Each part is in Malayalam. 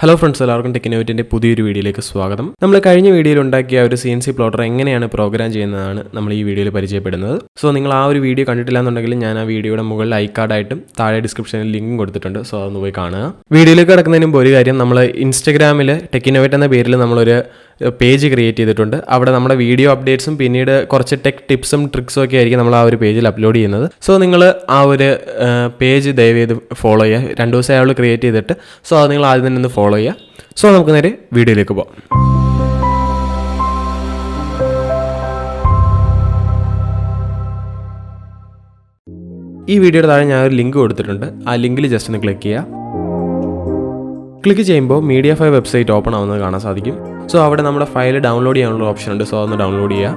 ഹലോ ഫ്രണ്ട്സ്, എല്ലാവർക്കും ടെക് ഇന്നോവേറ്റിൻ്റെ പുതിയൊരു വീഡിയോയിലേക്ക് സ്വാഗതം. നമ്മൾ കഴിഞ്ഞ വീഡിയോയിൽ ഉണ്ടാക്കിയ ഒരു CNC പ്ലോട്ടർ എങ്ങനെയാണ് പ്രോഗ്രാം ചെയ്യുന്നതാണ് നമ്മൾ ഈ വീഡിയോയിൽ പരിചയപ്പെടുന്നത്. സോ നിങ്ങൾ ആ ഒരു വീഡിയോ കണ്ടിട്ടില്ല എന്നുണ്ടെങ്കിൽ ഞാൻ ആ വീഡിയോയുടെ മുകളിൽ ഐക്കാർഡായിട്ടും താഴെ ഡിസ്ക്രിപ്ഷനിൽ ലിങ്കും കൊടുത്തിട്ടുണ്ട്. സോ അതൊന്ന് പോയി കാണുക. വീഡിയോയിലേക്ക് കിടക്കുന്നതിന് മുമ്പ് ഒരു കാര്യം, നമ്മൾ ഇൻസ്റ്റഗ്രാമിൽ ടെക് ഇന്നോവേറ്റ് എന്ന പേരിൽ നമ്മളൊരു പേജ് ക്രിയേറ്റ് ചെയ്തിട്ടുണ്ട്. അവിടെ നമ്മുടെ വീഡിയോ അപ്ഡേറ്റ്സും പിന്നീട് കുറച്ച് ടെക് ടിപ്സും ട്രിക്സും ഒക്കെ ആയിരിക്കും നമ്മൾ ആ ഒരു പേജിൽ അപ്ലോഡ് ചെയ്യുന്നത്. സോ നിങ്ങൾ ആ ഒരു പേജ് ദയവേത് ഫോളോ ചെയ്യുക. 2 ദിവസം അയാൾ ക്രിയേറ്റ് ചെയ്തിട്ട് സോ അത് നിങ്ങൾ ആദ്യം തന്നെ ഒന്ന് ഫോളോ ചെയ്യുക. സോ നമുക്ക് നേരെ വീഡിയോയിലേക്ക് പോകാം. ഈ വീഡിയോയുടെ താഴെ ഞാൻ ഒരു ലിങ്ക് കൊടുത്തിട്ടുണ്ട്. ആ ലിങ്കിൽ ജസ്റ്റ് ഒന്ന് ക്ലിക്ക് ചെയ്യുക. ക്ലിക്ക് ചെയ്യുമ്പോൾ മീഡിയ ഫയൽ വെബ്സൈറ്റ് ഓപ്പൺ ആവുന്നത് കാണാൻ സാധിക്കും. സോ അവിടെ നമ്മുടെ ഫയൽ ഡൗൺലോഡ് ചെയ്യാനുള്ള ഓപ്ഷൻ ഉണ്ട്. സോ അതൊന്ന് ഡൗൺലോഡ് ചെയ്യുക.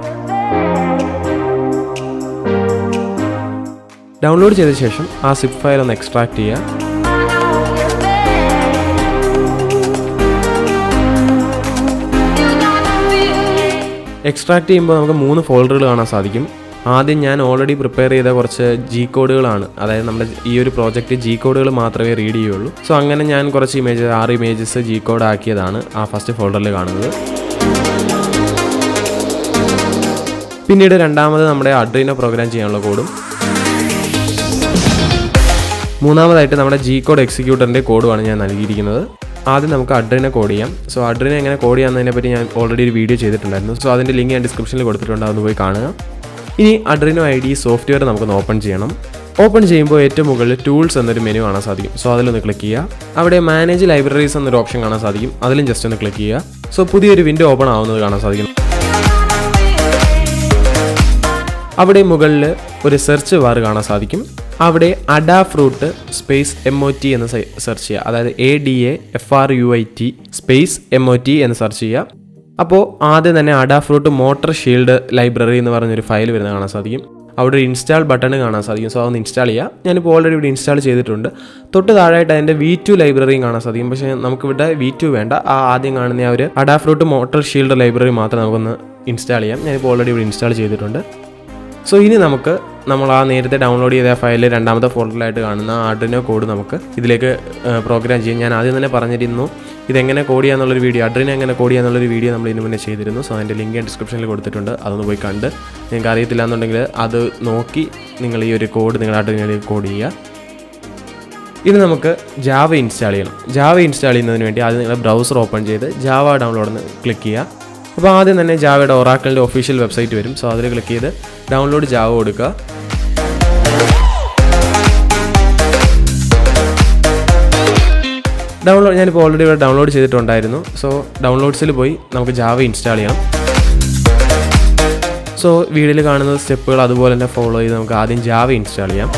ഡൗൺലോഡ് ചെയ്ത ശേഷം ആ സിപ്പ് ഫയൽ ഒന്ന് എക്സ്ട്രാക്ട് ചെയ്യുക. എക്സ്ട്രാക്ട് ചെയ്യുമ്പോൾ നമുക്ക് 3 ഫോൾഡറുകൾ കാണാൻ സാധിക്കും. ആദ്യം ഞാൻ ഓൾറെഡി പ്രിപ്പയർ ചെയ്ത കുറച്ച് G കോഡുകളാണ്. അതായത് നമ്മുടെ ഈ ഒരു പ്രോജക്റ്റ് G കോഡുകൾ മാത്രമേ റീഡ് ചെയ്യുള്ളൂ. സോ അങ്ങനെ ഞാൻ കുറച്ച് 6 ഇമേജസ് G കോഡ് ആക്കിയതാണ് ആ ഫസ്റ്റ് ഫോൾഡറിൽ കാണുന്നത്. പിന്നീട് രണ്ടാമത് നമ്മുടെ അഡ്രീനോ പ്രോഗ്രാം ചെയ്യാനുള്ള കോഡും, മൂന്നാമതായിട്ട് നമ്മുടെ G കോഡ് എക്സിക്യൂട്ടറിൻ്റെ കോഡുമാണ് ഞാൻ നൽകിയിരിക്കുന്നത്. ആദ്യം നമുക്ക് അഡ്രീനോ കോഡ് ചെയ്യാം. സോ അഡ്രീനോ എങ്ങനെ കോഡ് ചെയ്യാമെന്നതിനെ പറ്റി ഞാൻ ഓൾറെഡി ഒരു വീഡിയോ ചെയ്തിട്ടുണ്ടായിരുന്നു. സോ അതിൻ്റെ ലിങ്ക് ഞാൻ ഡിസ്ക്രിപ്ഷനിൽ കൊടുത്തിട്ടുണ്ട്, അതൊന്ന് പോയി കാണുക. ഇനി അഡ്രീനോ ID സോഫ്റ്റ്വെയർ നമുക്കൊന്ന് ഓപ്പൺ ചെയ്യണം. ഓപ്പൺ ചെയ്യുമ്പോൾ ഏറ്റവും മുകളിൽ ടൂൾസ് എന്നൊരു മെനു കാണാൻ സാധിക്കും. സോ അതിലൊന്ന് ക്ലിക്ക് ചെയ്യുക. അവിടെ മാനേജ് ലൈബ്രറീസ് എന്നൊരു ഓപ്ഷൻ കാണാൻ സാധിക്കും. അതിലും ജസ്റ്റ് ഒന്ന് ക്ലിക്ക് ചെയ്യുക. സോ പുതിയൊരു വിൻഡോ ഓപ്പൺ ആവുന്നത് കാണാൻ സാധിക്കും. അവിടെ മുകളിൽ ഒരു സെർച്ച് ബാർ കാണാൻ സാധിക്കും. അവിടെ അഡാഫ്രൂട്ട് സ്പേസ് MOT എന്ന് സെർച്ച് ചെയ്യുക. അതായത് ADAFRUIT സ്പേസ് MOT എന്ന് സെർച്ച് ചെയ്യുക. അപ്പോൾ ആദ്യം തന്നെ അഡാഫ്രൂട്ട് മോട്ടർ ഷീൽഡ് ലൈബ്രറി എന്ന് പറഞ്ഞൊരു ഫയൽ വരുന്നത് കാണാൻ സാധിക്കും. അവിടെ ഒരു ഇൻസ്റ്റാൾ ബട്ടൺ കാണാൻ സാധിക്കും. സോ അതൊന്ന് ഇൻസ്റ്റാൾ ചെയ്യുക. ഞാനിപ്പോൾ ഓൾറെഡി ഇവിടെ ഇൻസ്റ്റാൾ ചെയ്തിട്ടുണ്ട്. തൊട്ട് താഴെയായിട്ട് അതിൻ്റെ V2 ലൈബ്രറിയും കാണാൻ സാധിക്കും. പക്ഷേ നമുക്കിവിടെ V2 വേണ്ട. ആ ആദ്യം കാണുന്ന ആ ഒരു അഡാഫ്രൂട്ട് മോട്ടർ ഷീൽഡ് ലൈബ്രറി മാത്രം നമുക്കൊന്ന് ഇൻസ്റ്റാൾ ചെയ്യാം. ഞാനിപ്പോൾ ഓൾറെഡി ഇവിടെ ഇൻസ്റ്റാൾ ചെയ്തിട്ടുണ്ട്. സോ ഇനി നമുക്ക് നമ്മൾ ആ നേരത്തെ ഡൗൺലോഡ് ചെയ്ത ഫയലിൽ രണ്ടാമത്തെ ഫോൾഡറിലായിട്ട് കാണുന്ന അഡ്രീനോ കോഡ് നമുക്ക് ഇതിലേക്ക് പ്രോഗ്രാം ചെയ്യാം. ഞാൻ ആദ്യം തന്നെ പറഞ്ഞിരുന്നു ഇതെങ്ങനെ കോഡ് ചെയ്യാന്നുള്ളൊരു വീഡിയോ, അഡ്രീനോ എങ്ങനെ കോഡ് ചെയ്യാന്നുള്ളൊരു വീഡിയോ നമ്മൾ ഇതിന് മുന്നേ ചെയ്തിരുന്നു. സോ അതിൻ്റെ ലിങ്ക് ഞാൻ ഡിസ്ക്രിപ്ഷനിൽ കൊടുത്തിട്ടുണ്ട്. അതൊന്ന് പോയി കണ്ട് നിങ്ങൾക്ക് അറിയത്തില്ല എന്നുണ്ടെങ്കിൽ അത് നോക്കി നിങ്ങൾ ഈ ഒരു കോഡ് നിങ്ങളുടെ അഡ്രീനോയിലേക്ക് കോഡ് ചെയ്യുക. ഇനി നമുക്ക് ജാവ ഇൻസ്റ്റാൾ ചെയ്യണം. ജാവ ഇൻസ്റ്റാൾ ചെയ്യുന്നതിന് വേണ്ടി ആദ്യം നിങ്ങൾ ബ്രൗസർ ഓപ്പൺ ചെയ്ത് ജാവ ഡൗൺലോഡ് എന്ന് ക്ലിക്ക് ചെയ്യുക. അപ്പോൾ ആദ്യം തന്നെ ജാവയുടെ ഒറാക്കിളിൻ്റെ ഒഫീഷ്യൽ വെബ്സൈറ്റ് വരും. സോ അതിൽ ക്ലിക്ക് ചെയ്ത് ഡൗൺലോഡ് ജാവ കൊടുക്കുക. ഞാനിപ്പോൾ ഓൾറെഡി ഇവിടെ ഡൗൺലോഡ് ചെയ്തിട്ടുണ്ടായിരുന്നു. സോ ഡൗൺലോഡ്സിൽ പോയി നമുക്ക് ജാവ ഇൻസ്റ്റാൾ ചെയ്യണം. സോ വീഡിയോയിൽ കാണുന്ന സ്റ്റെപ്പുകൾ അതുപോലെ തന്നെ ഫോളോ ചെയ്ത് നമുക്ക് ആദ്യം ജാവ ഇൻസ്റ്റാൾ ചെയ്യാം.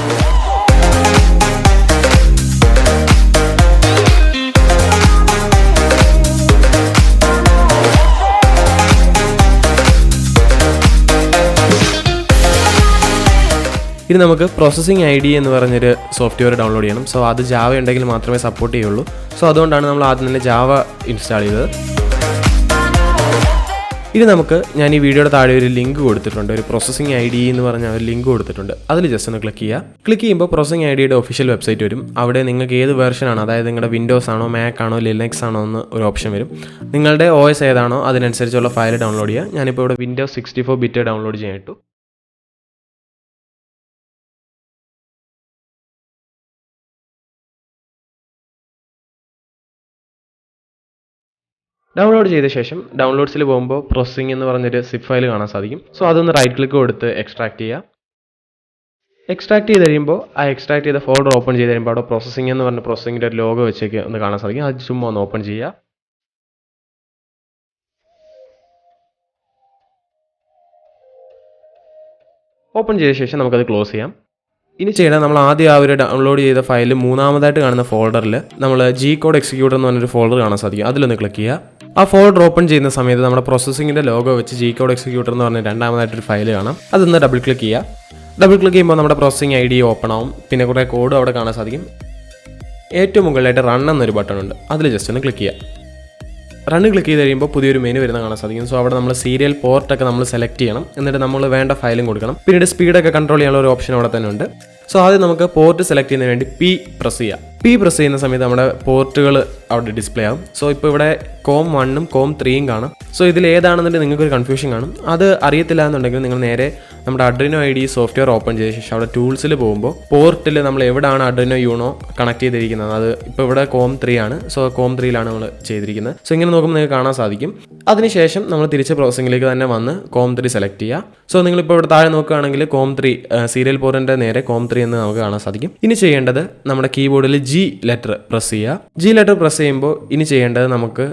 ഇനി നമുക്ക് പ്രോസസ്സിംഗ് ID എന്ന് പറഞ്ഞൊരു സോഫ്റ്റ്വെയർ ഡൗൺലോഡ് ചെയ്യണം. സോ അത് ജാവ ഉണ്ടെങ്കിൽ മാത്രമേ സപ്പോർട്ട് ചെയ്യുള്ളൂ. സോ അതുകൊണ്ടാണ് നമ്മൾ ആദ്യം തന്നെ ജാവ ഇൻസ്റ്റാൾ ചെയ്തത്. ഇനി നമുക്ക് ഞാൻ ഈ വീഡിയോയുടെ താഴെ ഒരു ലിങ്ക് കൊടുത്തിട്ടുണ്ട്. ഒരു പ്രോസസ്സിംഗ് ID എന്ന് പറഞ്ഞ ഒരു ലിങ്ക് കൊടുത്തിട്ടുണ്ട്. അതിൽ ജസ്റ്റ് ഒന്ന് ക്ലിക്ക് ചെയ്യുക. ക്ലിക്ക് ചെയ്യുമ്പോൾ പ്രോസസ്സിംഗ് IDയുടെ ഒഫീഷ്യൽ വെബ്സൈറ്റ് വരും. അവിടെ നിങ്ങൾക്ക് ഏത് വെർഷനാണോ, അതായത് നിങ്ങളുടെ വിൻഡോസ് ആണോ, മാക് ആണോ, ലിനക്സ് ആണോ എന്ന് ഒരു ഓപ്ഷൻ വരും. നിങ്ങളുടെ OS ഏതാണോ അതിനനുസരിച്ചുള്ള ഫയൽ ഡൗൺലോഡ് ചെയ്യുക. ഞാനിപ്പോൾ ഇവിടെ Windows 64 ബിറ്റ് ഡൗൺലോഡ് ചെയ്യാൻ ഇട്ടു. ഡൗൺലോഡ് ചെയ്ത ശേഷം ഡൗൺലോഡ്സിൽ പോകുമ്പോൾ പ്രോസസ്സിംഗ് എന്ന് പറഞ്ഞൊരു സിപ്പ് ഫയൽ കാണാൻ സാധിക്കും. സോ അതൊന്ന് റൈറ്റ് ക്ലിക്ക് കൊടുത്ത് എക്സ്ട്രാക്ട് ചെയ്യുക. എക്സ്ട്രാക്ട് ചെയ്ത് കഴിയുമ്പോൾ ആ എക്സ്ട്രാക്ട് ചെയ്ത ഫോൾഡർ ഓപ്പൺ ചെയ്ത് കഴിയുമ്പോൾ അവിടെ പ്രോസസ്സിംഗ് എന്ന് പറഞ്ഞ പ്രോസസ്സിങ്ങിൻ്റെ ഒരു ലോഗോ വെച്ചേക്ക് ഒന്ന് കാണാൻ സാധിക്കും. അത് ചുമ്മാ ഒന്ന് ഓപ്പൺ ചെയ്യുക. ഓപ്പൺ ചെയ്ത ശേഷം നമുക്കത് ക്ലോസ് ചെയ്യാം. ഇനി ചെയ്യണം, നമ്മൾ ആദ്യം ആ ഒരു ഡൗൺലോഡ് ചെയ്ത ഫയൽ മൂന്നാമതായിട്ട് കാണുന്ന ഫോൾഡറിൽ നമ്മൾ G കോഡ് എക്സിക്യൂട്ടർ എന്ന് പറഞ്ഞൊരു ഫോൾഡർ കാണാൻ സാധിക്കും. അതിലൊന്ന് ക്ലിക്ക് ചെയ്യുക. ആ ഫോൾഡർ ഓപ്പൺ ചെയ്യുന്ന സമയത്ത് നമ്മുടെ പ്രോസസ്സിങ്ങിൻ്റെ ലോഗോ വെച്ച് G കോഡ് എക്സിക്യൂട്ടർ എന്ന് പറഞ്ഞ രണ്ടാമതായിട്ടൊരു ഫയൽ കാണാം. അതൊന്ന് ഡബിൾ ക്ലിക്ക് ചെയ്യുക. ഡബിൾ ക്ലിക്ക് ചെയ്യുമ്പോൾ നമ്മുടെ പ്രോസസ്സിംഗ് ID ഓപ്പൺ ആവും. പിന്നെ കുറേ കോഡും അവിടെ കാണാൻ സാധിക്കും. ഏറ്റവും മുകളിലായിട്ട് റൺ എന്നൊരു ബട്ടൺ ഉണ്ട്. അതിൽ ജസ്റ്റ് ഒന്ന് ക്ലിക്ക് ചെയ്യുക. റൺ ക്ലിക്ക് ചെയ്ത് കഴിയുമ്പോൾ പുതിയൊരു മെനു വരുന്ന കാണാൻ സാധിക്കും. സോ അവിടെ നമ്മൾ സീരിയൽ പോർട്ടൊക്കെ നമ്മൾ സെലക്ട് ചെയ്യണം. എന്നിട്ട് നമ്മൾ വേണ്ട ഫയലും കൊടുക്കണം. പിന്നീട് സ്പീഡൊക്കെ കൺട്രോൾ ചെയ്യാനുള്ള ഒരു ഓപ്ഷൻ അവിടെ തന്നെ ഉണ്ട്. സോ ആദ്യം നമുക്ക് പോർട്ട് സെലക്ട് ചെയ്യുന്നതിന് വേണ്ടി പി പ്രസ് ചെയ്യാം. പി പ്രസ് ചെയ്യുന്ന സമയത്ത് നമ്മുടെ പോർട്ടുകൾ അവിടെ ഡിസ്പ്ലേ ആവും. സോ ഇപ്പോൾ ഇവിടെ കോം 1ഉം കോം 3യും കാണും. സോ ഇതിൽ ഏതാണെന്നുണ്ടെങ്കിൽ നിങ്ങൾക്കൊരു കൺഫ്യൂഷൻ കാണും. അത് അറിയത്തില്ല എന്നുണ്ടെങ്കിൽ നിങ്ങൾ നേരെ നമ്മുടെ അഡ്രിനോ ഐഡി സോഫ്റ്റ്വെയർ ഓപ്പൺ ചെയ്ത ശേഷം അവിടെ ടൂൾസിൽ പോകുമ്പോൾ പോർട്ടിൽ നമ്മൾ എവിടെയാണ് അഡ്രിനോ യൂണോ കണക്ട് ചെയ്തിരിക്കുന്നത്, അത് ഇപ്പോൾ ഇവിടെ കോം 3 ആണ്. സോ കോം 3യിലാണ് നമ്മൾ ചെയ്തിരിക്കുന്നത്. സോ ഇങ്ങനെ നോക്കുമ്പോൾ നിങ്ങൾക്ക് കാണാൻ സാധിക്കും. അതിനുശേഷം നമ്മൾ തിരിച്ച് പ്രോസസ്സിംഗിലേക്ക് തന്നെ വന്ന് കോം 3 സെലക്ട് ചെയ്യുക. സോ നിങ്ങളിപ്പോൾ ഇവിടെ താഴെ നോക്കുകയാണെങ്കിൽ കോം 3 സീരിയൽ പോർട്ടിൻ്റെ നേരെ കോം 3 എന്ന് നമുക്ക് കാണാൻ സാധിക്കും. ഇനി ചെയ്യേണ്ടത് നമ്മുടെ കീബോർഡിൽ ജി ലെറ്റർ പ്രസ് ചെയ്യുക. ജി ലെറ്റർ പ്രസ് ചെയ്യുമ്പോൾ ഇനി ചെയ്യേണ്ടത് നമുക്ക്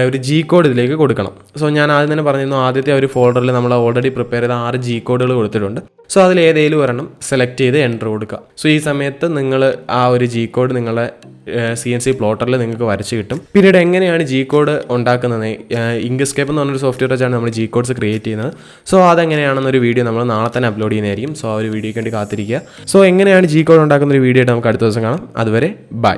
ഒരു ജി കോഡ് ഇതിലേക്ക് കൊടുക്കണം. സോ ഞാൻ ആദ്യം തന്നെ പറഞ്ഞിരുന്നു, ആദ്യത്തെ ഒരു ഫോൾഡറിൽ നമ്മൾ ഓൾറെഡി പ്രിപ്പയർ ചെയ്ത 6 ജി കോഡുകൾ കൊടുത്തിട്ടുണ്ട്. സോ അതിൽ ഏതെങ്കിലും ഒരെണ്ണം സെലക്ട് ചെയ്ത് എൻ്റർ കൊടുക്കുക. സോ ഈ സമയത്ത് നിങ്ങൾ ആ ഒരു ജി കോഡ് നിങ്ങളെ CNC പ്ലോട്ടറിൽ നിങ്ങൾക്ക് വരച്ച് കിട്ടും. പിന്നീട് എങ്ങനെയാണ് ജി കോഡ് ഉണ്ടാക്കുന്നത്, ഇങ്ക്സ്കേപ്പ് എന്ന് പറഞ്ഞൊരു സോഫ്റ്റ്വെയർ വെച്ചാണ് നമ്മൾ ജി കോഡ്സ് ക്രിയേറ്റ് ചെയ്യുന്നത്. സോ അതെങ്ങനെയാണെന്നൊരു വീഡിയോ നമ്മൾ നാളെ തന്നെ അപ്ലോഡ് ചെയ്യുന്നതായിരിക്കും. സോ ആ ഒരു വീഡിയോയ്ക്ക് വേണ്ടി കാത്തിരിക്കുക. സോ എങ്ങനെയാണ് ജി കോഡ് ഉണ്ടാക്കുന്ന ഒരു വീഡിയോ ആയിട്ട് നമുക്ക് അടുത്ത ദിവസം കാണാം. അതുവരെ ബൈ.